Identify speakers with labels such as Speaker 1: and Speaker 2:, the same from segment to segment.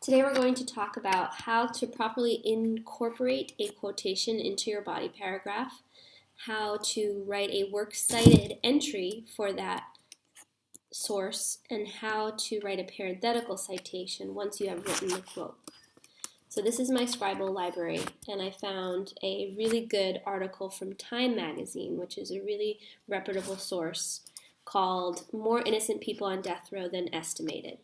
Speaker 1: Today we're going to talk about how to properly incorporate a quotation into your body paragraph, how to write a works cited entry for that source, and how to write a parenthetical citation once you have written the quote. So this is my Scribble library, and I found a really good article from Time magazine, which is a really reputable source, called "More Innocent People on Death Row Than Estimated."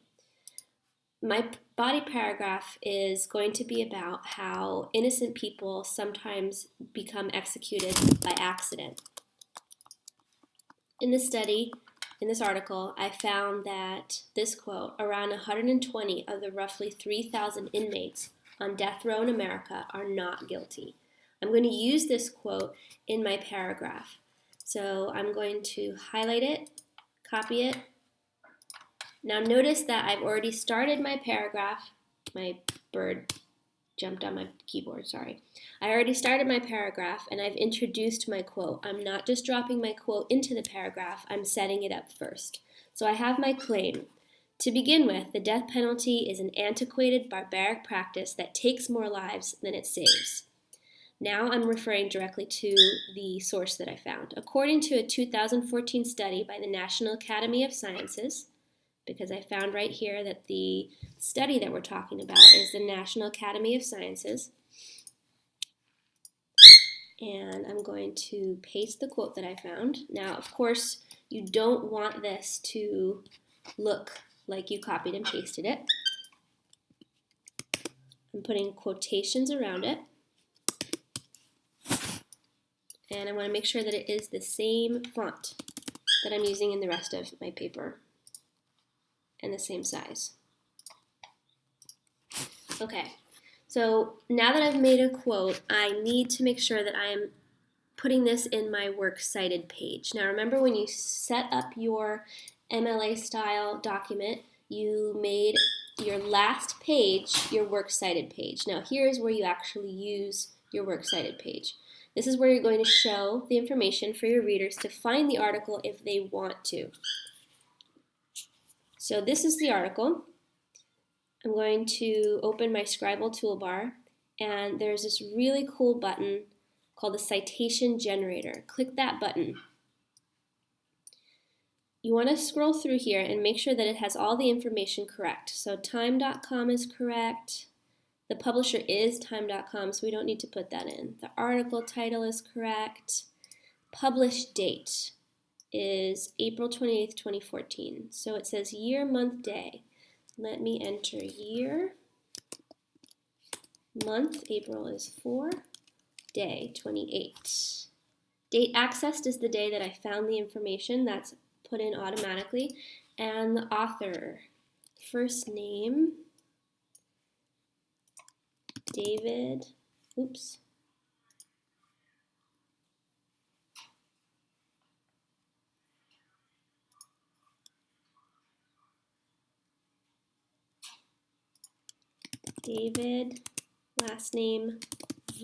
Speaker 1: My body paragraph is going to be about how innocent people sometimes become executed by accident. In this study, in this article, I found that this quote, around 120 of the roughly 3,000 inmates on death row in America are not guilty. I'm going to use this quote in my paragraph. So I'm going to highlight it, copy it. Now notice that I've already started my paragraph. My bird jumped on my keyboard, sorry. I already started my paragraph and I've introduced my quote. I'm not just dropping my quote into the paragraph, I'm setting it up first. So I have my claim. To begin with, the death penalty is an antiquated, barbaric practice that takes more lives than it saves. Now I'm referring directly to the source that I found. According to a 2014 study by the National Academy of Sciences, because I found right here that the study that we're talking about is the National Academy of Sciences. And I'm going to paste the quote that I found. Now, of course, you don't want this to look like you copied and pasted it. I'm putting quotations around it. And I want to make sure that it is the same font that I'm using in the rest of my paper, and the same size. Okay, so now that I've made a quote, I need to make sure that I'm putting this in my works cited page. Now remember, when you set up your MLA style document, you made your last page your works cited page. Now here's where you actually use your works cited page. This is where you're going to show the information for your readers to find the article if they want to. So this is the article. I'm going to open my Scribble toolbar, and there's this really cool button called the citation generator. Click that button. You want to scroll through here and make sure that it has all the information correct. So time.com is correct. The publisher is time.com, so we don't need to put that in. The article title is correct. Published date is April 28th, 2014. So it says year, month, day. Let me enter year, month, April is 4, day, 28. Date accessed is the day that I found the information. That's put in automatically. And the author, first name, David, oops. David, last name,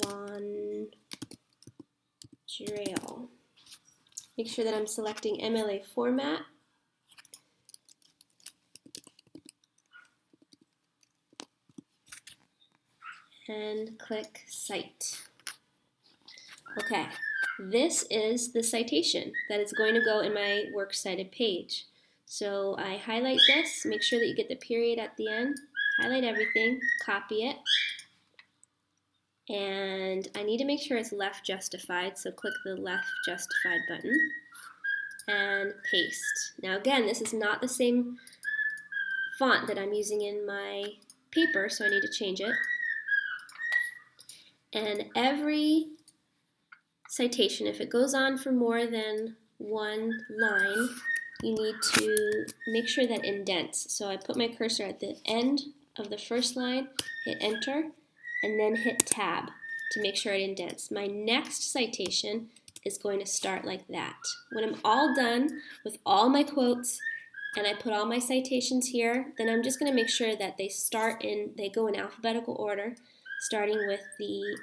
Speaker 1: Von Drail. Make sure that I'm selecting MLA format. And click Cite. Okay, this is the citation that is going to go in my works cited page. So I highlight this, make sure that you get the period at the end, highlight everything, copy it, and I need to make sure it's left justified, so click the left justified button and paste. Now again, this is not the same font that I'm using in my paper, so I need to change it. And every citation, if it goes on for more than one line, you need to make sure that indents. So I put my cursor at the end of the first line, hit enter, and then hit tab to make sure it indents. My next citation is going to start like that. When I'm all done with all my quotes and I put all my citations here, then I'm just going to make sure that they go in alphabetical order, starting with the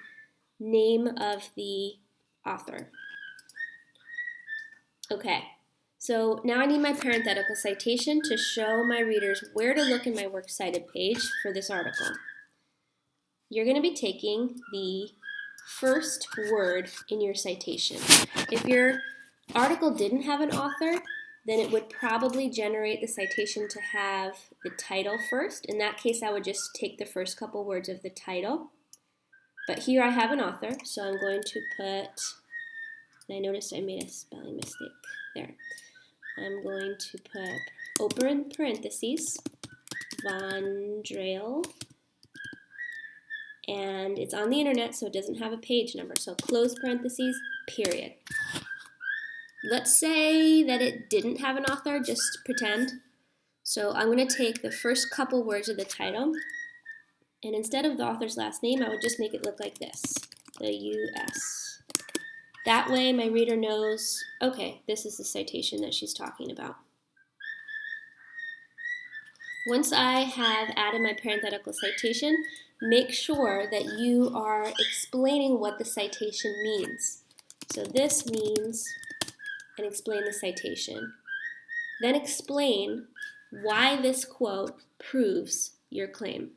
Speaker 1: name of the author. Okay, So now I need my parenthetical citation to show my readers where to look in my Works Cited page for this article. You're going to be taking the first word in your citation. If your article didn't have an author, then it would probably generate the citation to have the title first. In that case, I would just take the first couple words of the title. But here I have an author, so I'm going to put, and I noticed I made a spelling mistake there. I'm going to put open parentheses, Von Drail, and it's on the internet, so it doesn't have a page number. So close parentheses, period. Let's say that it didn't have an author, just pretend. So I'm going to take the first couple words of the title, and instead of the author's last name, I would just make it look like this, the U.S. That way my reader knows, okay, this is the citation that she's talking about. Once I have added my parenthetical citation, make sure that you are explaining what the citation means. So this means, and explain the citation. Then explain why this quote proves your claim.